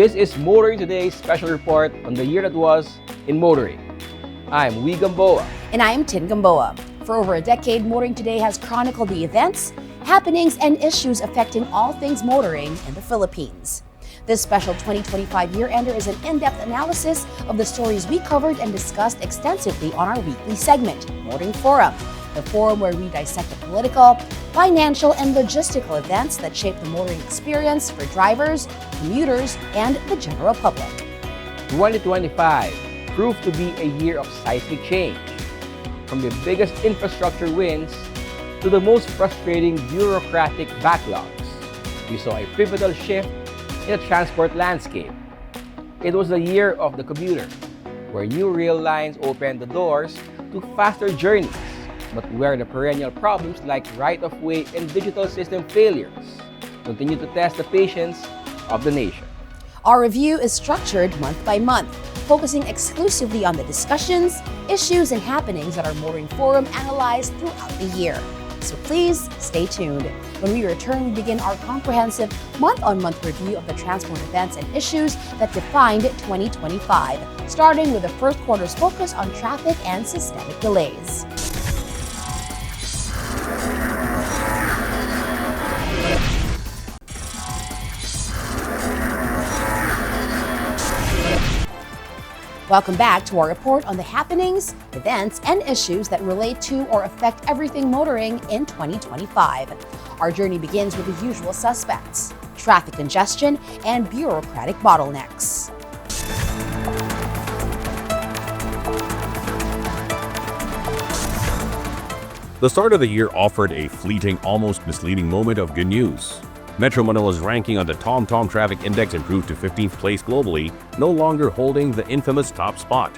This is Motoring Today's special report on the year that was in motoring. I'm Wee Gamboa. And I am Tin Gamboa. For over a decade, Motoring Today has chronicled the events, happenings, and issues affecting all things motoring in the Philippines. This special 2025 year-ender is an in-depth analysis of the stories we covered and discussed extensively on our weekly segment, Motoring Forum, the forum where we dissect the political, financial, and logistical events that shape the motoring experience for drivers, commuters, and the general public. 2025 proved to be a year of seismic change. From the biggest infrastructure wins to the most frustrating bureaucratic backlogs, we saw a pivotal shift in the transport landscape. It was the year of the commuter, where new rail lines opened the doors to faster journeys, but where the perennial problems like right-of-way and digital system failures continue to test the patience of the nation. Our review is structured month by month, focusing exclusively on the discussions, issues, and happenings that our Motoring Forum analyzed throughout the year. So please stay tuned. When we return, we begin our comprehensive month-on-month review of the transport events and issues that defined 2025, starting with the first quarter's focus on traffic and systemic delays. Welcome back to our report on the happenings, events, and issues that relate to or affect everything motoring in 2025. Our journey begins with the usual suspects: traffic congestion and bureaucratic bottlenecks. The start of the year offered a fleeting, almost misleading moment of good news. Metro Manila's ranking on the TomTom Traffic Index improved to 15th place globally, no longer holding the infamous top spot.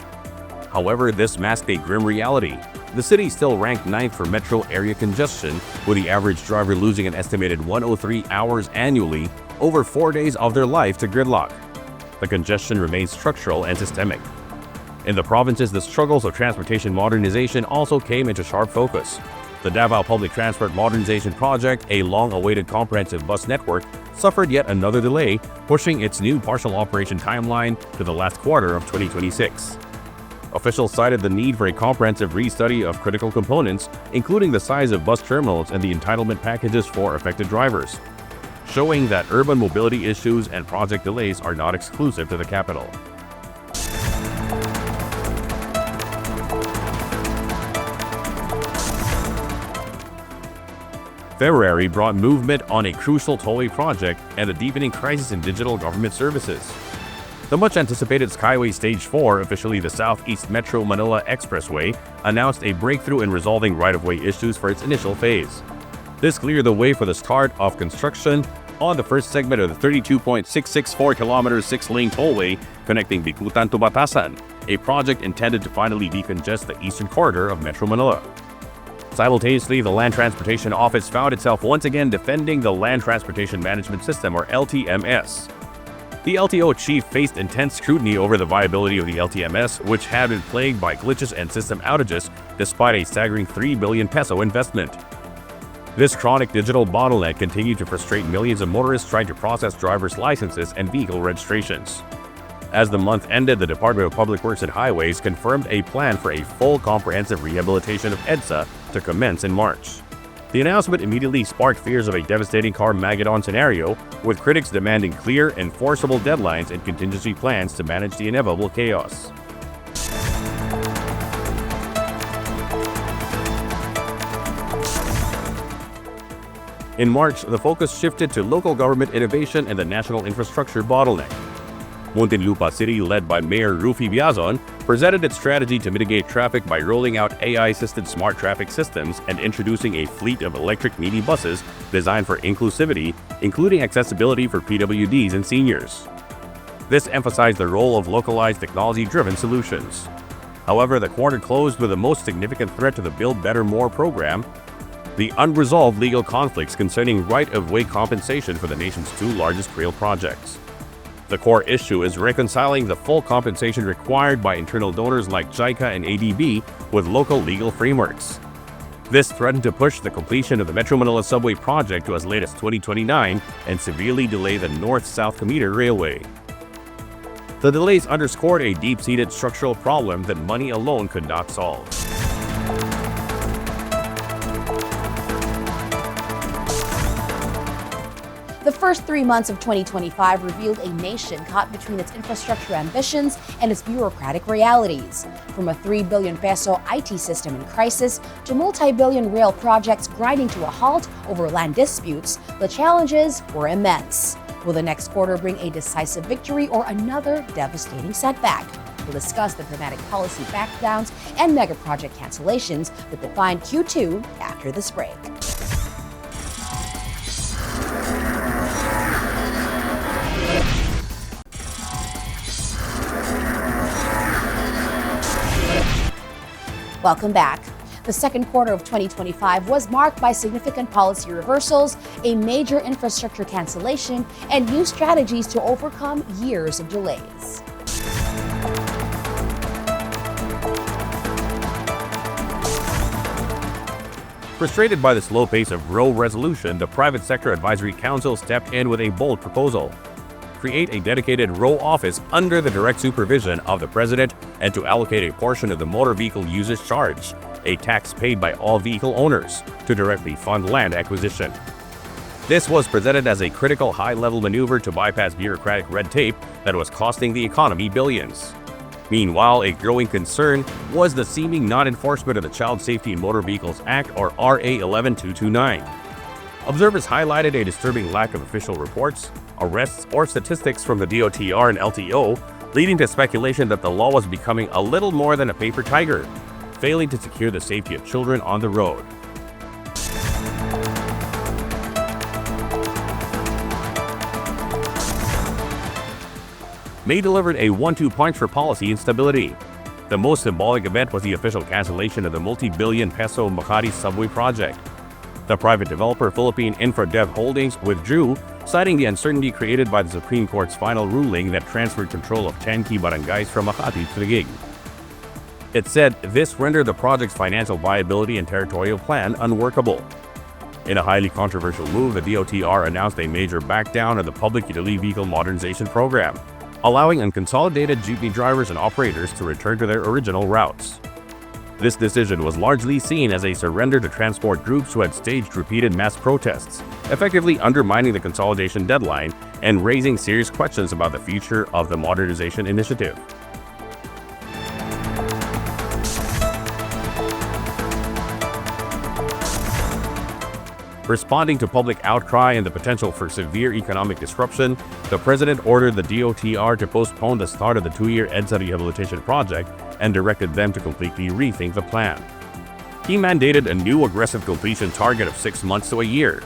However, this masked a grim reality. The city still ranked 9th for metro area congestion, with the average driver losing an estimated 103 hours annually, over 4 days of their life to gridlock. The congestion remains structural and systemic. In the provinces, the struggles of transportation modernization also came into sharp focus. The Davao Public Transport Modernization Project, a long-awaited comprehensive bus network, suffered yet another delay, pushing its new partial operation timeline to the last quarter of 2026. Officials cited the need for a comprehensive restudy of critical components, including the size of bus terminals and the entitlement packages for affected drivers, showing that urban mobility issues and project delays are not exclusive to the capital. February brought movement on a crucial tollway project and a deepening crisis in digital government services. The much-anticipated Skyway Stage 4, officially the Southeast Metro Manila Expressway, announced a breakthrough in resolving right-of-way issues for its initial phase. This cleared the way for the start of construction on the first segment of the 32.664 km 6-lane tollway connecting Bicutan to Batasan, a project intended to finally decongest the eastern corridor of Metro Manila. Simultaneously, the Land Transportation Office found itself once again defending the Land Transportation Management System, or LTMS. The LTO chief faced intense scrutiny over the viability of the LTMS, which had been plagued by glitches and system outages despite a staggering 3 billion peso investment. This chronic digital bottleneck continued to frustrate millions of motorists trying to process driver's licenses and vehicle registrations. As the month ended, the Department of Public Works and Highways confirmed a plan for a full comprehensive rehabilitation of EDSA to commence in March. The announcement immediately sparked fears of a devastating Carmageddon scenario, with critics demanding clear, enforceable deadlines and contingency plans to manage the inevitable chaos. In March, the focus shifted to local government innovation and the national infrastructure bottleneck. Muntinlupa City, led by Mayor Rufy Biazon, presented its strategy to mitigate traffic by rolling out AI-assisted smart traffic systems and introducing a fleet of electric minibuses designed for inclusivity, including accessibility for PWDs and seniors. This emphasized the role of localized technology-driven solutions. However, the quarter closed with the most significant threat to the Build Better More program: the unresolved legal conflicts concerning right-of-way compensation for the nation's two largest rail projects. The core issue is reconciling the full compensation required by internal donors like JICA and ADB with local legal frameworks. This threatened to push the completion of the Metro Manila Subway project to as late as 2029 and severely delay the north-south commuter railway. The delays underscored a deep-seated structural problem that money alone could not solve. The first 3 months of 2025 revealed a nation caught between its infrastructure ambitions and its bureaucratic realities. From a 3 billion peso IT system in crisis to multi-billion rail projects grinding to a halt over land disputes, the challenges were immense. Will the next quarter bring a decisive victory or another devastating setback? We'll discuss the dramatic policy backdowns and mega project cancellations that define Q2 after this break. Welcome back. The second quarter of 2025 was marked by significant policy reversals, a major infrastructure cancellation, and new strategies to overcome years of delays. Frustrated by the slow pace of row resolution, the Private Sector Advisory Council stepped in with a bold proposal: create a dedicated row office under the direct supervision of the President and to allocate a portion of the motor vehicle usage charge, a tax paid by all vehicle owners, to directly fund land acquisition. This was presented as a critical high-level maneuver to bypass bureaucratic red tape that was costing the economy billions. Meanwhile, a growing concern was the seeming non-enforcement of the Child Safety in Motor Vehicles Act, or RA 11229. Observers highlighted a disturbing lack of official reports, arrests, or statistics from the DOTR and LTO, leading to speculation that the law was becoming a little more than a paper tiger, failing to secure the safety of children on the road. May delivered a 1-2 punch for policy instability. The most symbolic event was the official cancellation of the multi-billion peso Makati subway project. The private developer Philippine InfraDev Holdings withdrew, citing the uncertainty created by the Supreme Court's final ruling that transferred control of 10 key barangays from Makati to Taguig. It said this rendered the project's financial viability and territorial plan unworkable. In a highly controversial move, the DOTR announced a major backdown of the Public Utility Vehicle Modernization Program, allowing unconsolidated jeepney drivers and operators to return to their original routes. This decision was largely seen as a surrender to transport groups who had staged repeated mass protests, effectively undermining the consolidation deadline and raising serious questions about the future of the modernization initiative. Responding to public outcry and the potential for severe economic disruption, the President ordered the DOTR to postpone the start of the 2-year EDSA rehabilitation project and directed them to completely rethink the plan. He mandated a new aggressive completion target of 6 months to a year.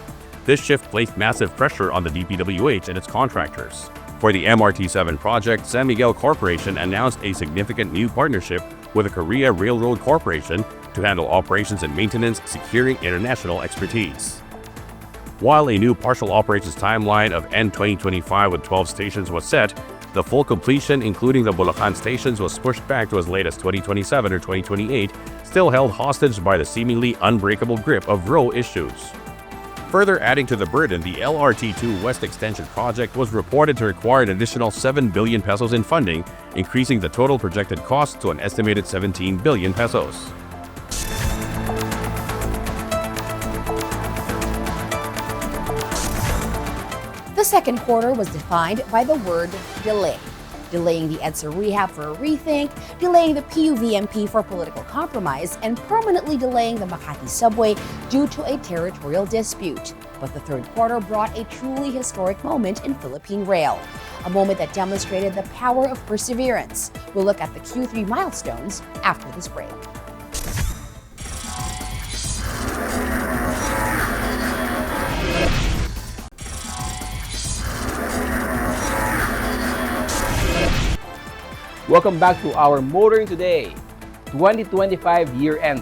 This shift placed massive pressure on the DPWH and its contractors. For the MRT-7 project, San Miguel Corporation announced a significant new partnership with the Korea Railroad Corporation to handle operations and maintenance, securing international expertise. While a new partial operations timeline of end 2025 with 12 stations was set, the full completion, including the Bulacan stations, was pushed back to as late as 2027 or 2028, still held hostage by the seemingly unbreakable grip of row issues. Further adding to the burden, the LRT2 West Extension project was reported to require an additional 7 billion pesos in funding, increasing the total projected cost to an estimated 17 billion pesos. The second quarter was defined by the word delay. Delaying the EDSA rehab for a rethink, delaying the PUVMP for political compromise, and permanently delaying the Makati subway due to a territorial dispute. But the third quarter brought a truly historic moment in Philippine rail, a moment that demonstrated the power of perseverance. We'll look at the Q3 milestones after this break. Welcome back to our Motoring Today 2025 year-end.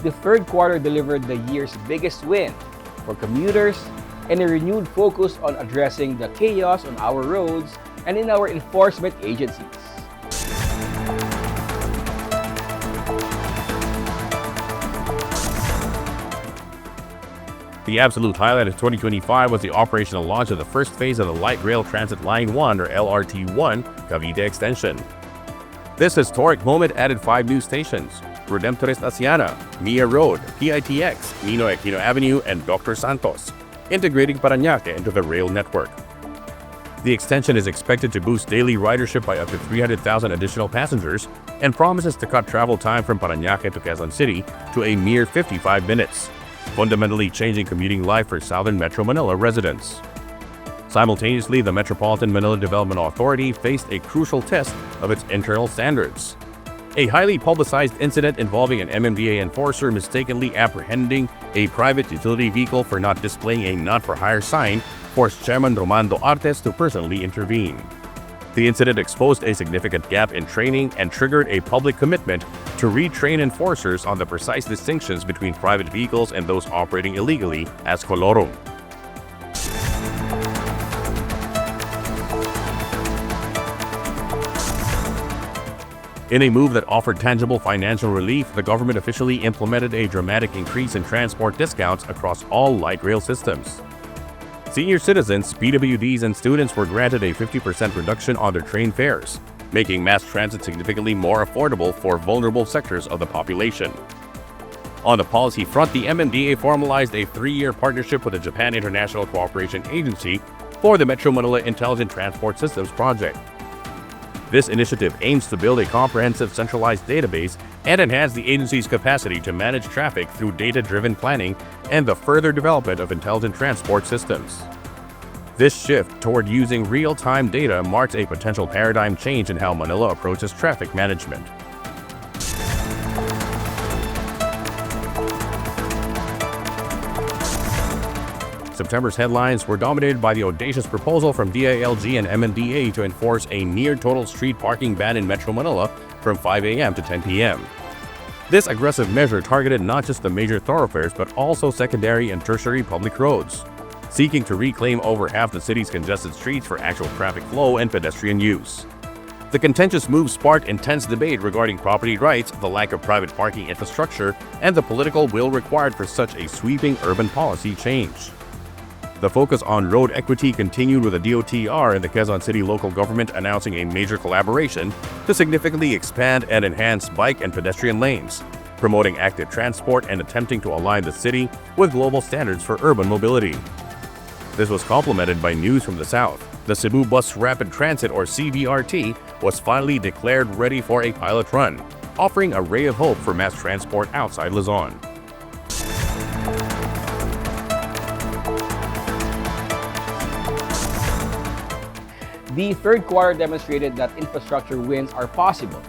The third quarter delivered the year's biggest win for commuters and a renewed focus on addressing the chaos on our roads and in our enforcement agencies. The absolute highlight of 2025 was the operational launch of the first phase of the Light Rail Transit Line 1 or LRT1 Cavite Extension. This historic moment added 5 new stations: Redemptorist Asiana, Mia Road, PITX, Ninoy Aquino Avenue, and Dr. Santos, integrating Parañaque into the rail network. The extension is expected to boost daily ridership by up to 300,000 additional passengers and promises to cut travel time from Parañaque to Quezon City to a mere 55 minutes, fundamentally changing commuting life for Southern Metro Manila residents. Simultaneously, the Metropolitan Manila Development Authority faced a crucial test of its internal standards. A highly publicized incident involving an MMDA enforcer mistakenly apprehending a private utility vehicle for not displaying a not-for-hire sign forced Chairman Romando Artes to personally intervene. The incident exposed a significant gap in training and triggered a public commitment to retrain enforcers on the precise distinctions between private vehicles and those operating illegally as colorum. In a move that offered tangible financial relief, the government officially implemented a dramatic increase in transport discounts across all light rail systems. Senior citizens, PWDs, and students were granted a 50% reduction on their train fares, making mass transit significantly more affordable for vulnerable sectors of the population. On the policy front, the MMDA formalized a 3-year partnership with the Japan International Cooperation Agency for the Metro Manila Intelligent Transport Systems project. This initiative aims to build a comprehensive centralized database and enhance the agency's capacity to manage traffic through data-driven planning and the further development of intelligent transport systems. This shift toward using real-time data marks a potential paradigm change in how Manila approaches traffic management. September's headlines were dominated by the audacious proposal from DILG and MMDA to enforce a near-total street parking ban in Metro Manila from 5 a.m. to 10 p.m. This aggressive measure targeted not just the major thoroughfares but also secondary and tertiary public roads, seeking to reclaim over half the city's congested streets for actual traffic flow and pedestrian use. The contentious move sparked intense debate regarding property rights, the lack of private parking infrastructure, and the political will required for such a sweeping urban policy change. The focus on road equity continued with the DOTR and the Quezon City local government announcing a major collaboration to significantly expand and enhance bike and pedestrian lanes, promoting active transport and attempting to align the city with global standards for urban mobility. This was complemented by news from the south. The Cebu Bus Rapid Transit or CBRT was finally declared ready for a pilot run, offering a ray of hope for mass transport outside Luzon. The third quarter demonstrated that infrastructure wins are possible,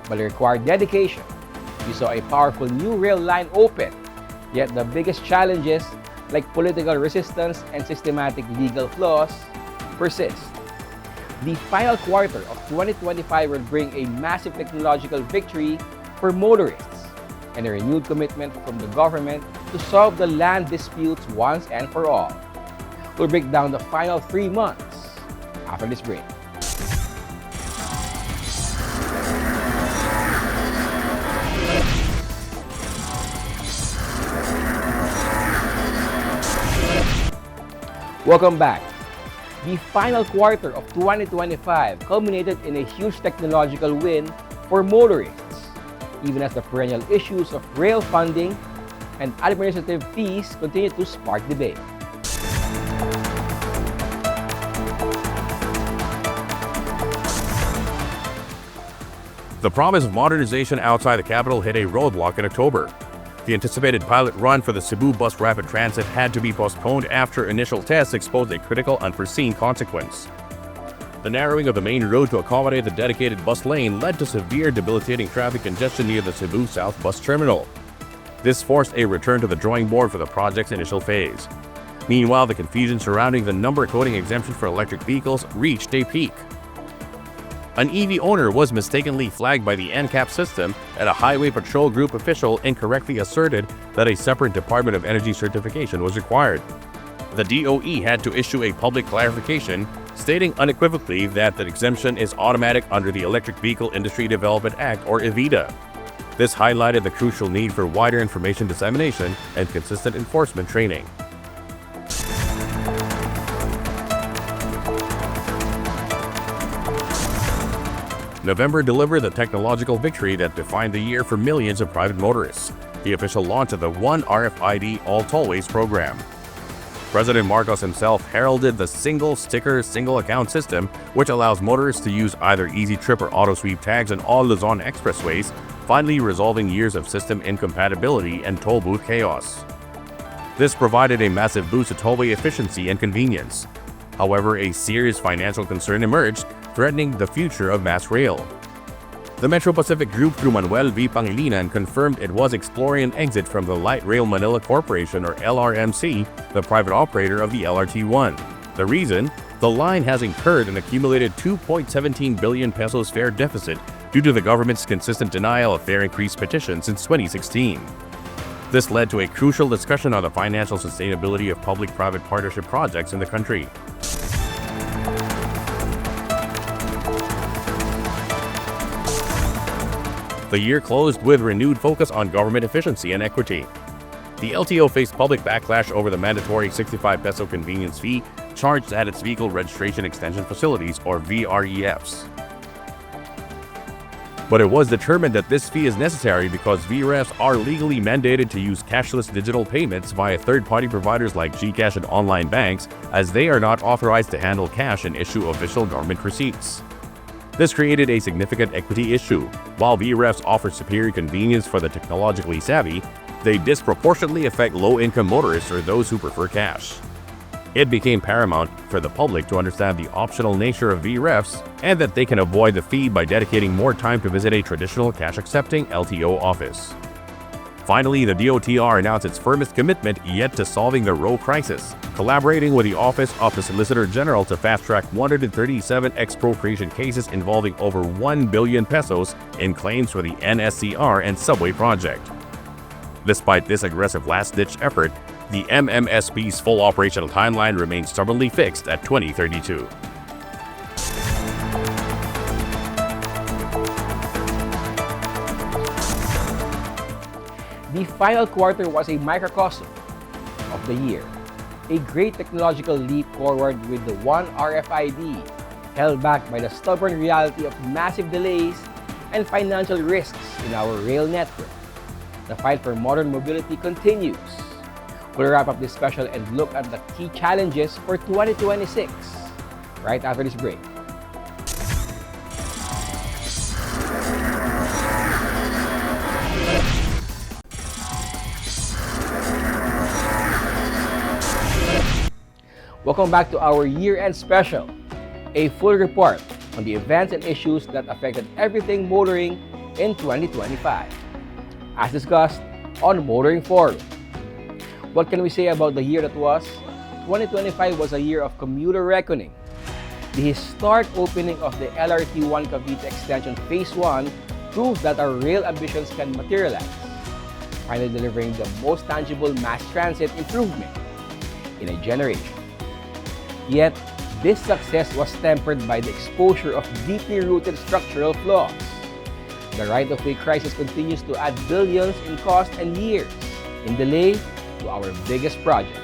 but they require dedication. We saw a powerful new rail line open, yet the biggest challenges, like political resistance and systematic legal flaws, persist. The final quarter of 2025 will bring a massive technological victory for motorists and a renewed commitment from the government to solve the land disputes once and for all. We'll break down the final 3 months after this break. Welcome back. The final quarter of 2025 culminated in a huge technological win for motorists, even as the perennial issues of rail funding and administrative fees continue to spark debate. The promise of modernization outside the capital hit a roadblock in October. The anticipated pilot run for the Cebu Bus Rapid Transit had to be postponed after initial tests exposed a critical unforeseen consequence. The narrowing of the main road to accommodate the dedicated bus lane led to severe debilitating traffic congestion near the Cebu South Bus Terminal. This forced a return to the drawing board for the project's initial phase. Meanwhile, the confusion surrounding the number coding exemption for electric vehicles reached a peak. An EV owner was mistakenly flagged by the NCAP system, and a Highway Patrol Group official incorrectly asserted that a separate Department of Energy certification was required. The DOE had to issue a public clarification, stating unequivocally that the exemption is automatic under the Electric Vehicle Industry Development Act, or EVIDA. This highlighted the crucial need for wider information dissemination and consistent enforcement training. November delivered the technological victory that defined the year for millions of private motorists, the official launch of the One RFID All Tollways program. President Marcos himself heralded the single sticker, single account system, which allows motorists to use either Easy Trip or Auto Sweep tags on all Luzon expressways, finally resolving years of system incompatibility and toll booth chaos. This provided a massive boost to tollway efficiency and convenience. However, a serious financial concern emerged, threatening the future of mass rail. The Metro Pacific Group through Manuel V. Pangilinan confirmed it was exploring an exit from the Light Rail Manila Corporation or LRMC, the private operator of the LRT-1. The reason? The line has incurred an accumulated 2.17 billion pesos fare deficit due to the government's consistent denial of fare increase petitions since 2016. This led to a crucial discussion on the financial sustainability of public-private partnership projects in the country. The year closed with renewed focus on government efficiency and equity. The LTO faced public backlash over the mandatory 65 peso convenience fee charged at its vehicle registration extension facilities or VREFs. But it was determined that this fee is necessary because VREFs are legally mandated to use cashless digital payments via third-party providers like GCash and online banks, as they are not authorized to handle cash and issue official government receipts. This created a significant equity issue. While VREFs offer superior convenience for the technologically savvy, they disproportionately affect low-income motorists or those who prefer cash. It became paramount for the public to understand the optional nature of VREFs and that they can avoid the fee by dedicating more time to visit a traditional cash-accepting LTO office. Finally, the DOTR announced its firmest commitment yet to solving the row crisis, collaborating with the Office of the Solicitor General to fast-track 137 expropriation cases involving over 1 billion pesos in claims for the NSCR and subway project. Despite this aggressive last-ditch effort, the MMSP's full operational timeline remains stubbornly fixed at 2032. The final quarter was a microcosm of the year, a great technological leap forward with the One RFID, held back by the stubborn reality of massive delays and financial risks in our rail network. The fight for modern mobility continues. We'll wrap up this special and look at the key challenges for 2026 right after this break. Welcome back to our year-end special, a full report on the events and issues that affected everything motoring in 2025. As discussed on Motoring Forum. What can we say about the year that was? 2025 was a year of commuter reckoning. The historic opening of the LRT-1 Cavite Extension Phase 1 proved that our rail ambitions can materialize, finally delivering the most tangible mass transit improvement in a generation. Yet, this success was tempered by the exposure of deeply rooted structural flaws. The right-of-way crisis continues to add billions in cost and years in delay to our biggest projects.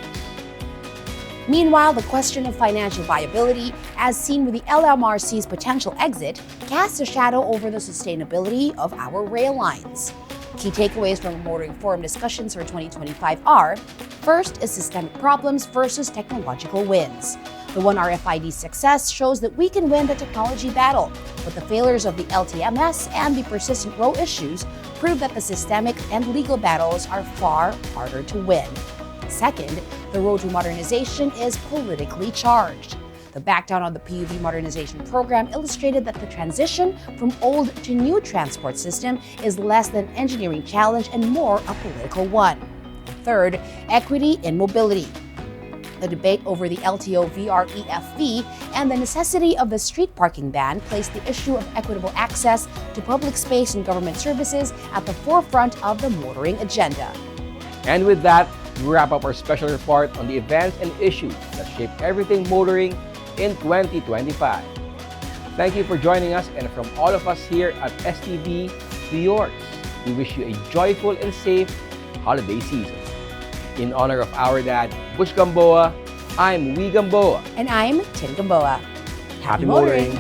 Meanwhile, the question of financial viability, as seen with the LMRC's potential exit, casts a shadow over the sustainability of our rail lines. Key takeaways from Motoring Forum discussions for 2025 are: first is systemic problems versus technological wins. The One RFID success shows that we can win the technology battle, but the failures of the LTMS and the persistent row issues prove that the systemic and legal battles are far harder to win. Second, the road to modernization is politically charged. The backdown on the PUV modernization program illustrated that the transition from old to new transport system is less than an engineering challenge and more a political one. Third, equity in mobility. The debate over the LTO VREF fee and the necessity of the street parking ban placed the issue of equitable access to public space and government services at the forefront of the motoring agenda. And with that, we wrap up our special report on the events and issues that shaped everything motoring in 2025. Thank you for joining us, and from all of us here at STV to yours, we wish you a joyful and safe holiday season. In honor of our dad, Butch Gamboa, I'm Wee Gamboa. And I'm Tin Gamboa. Happy motoring!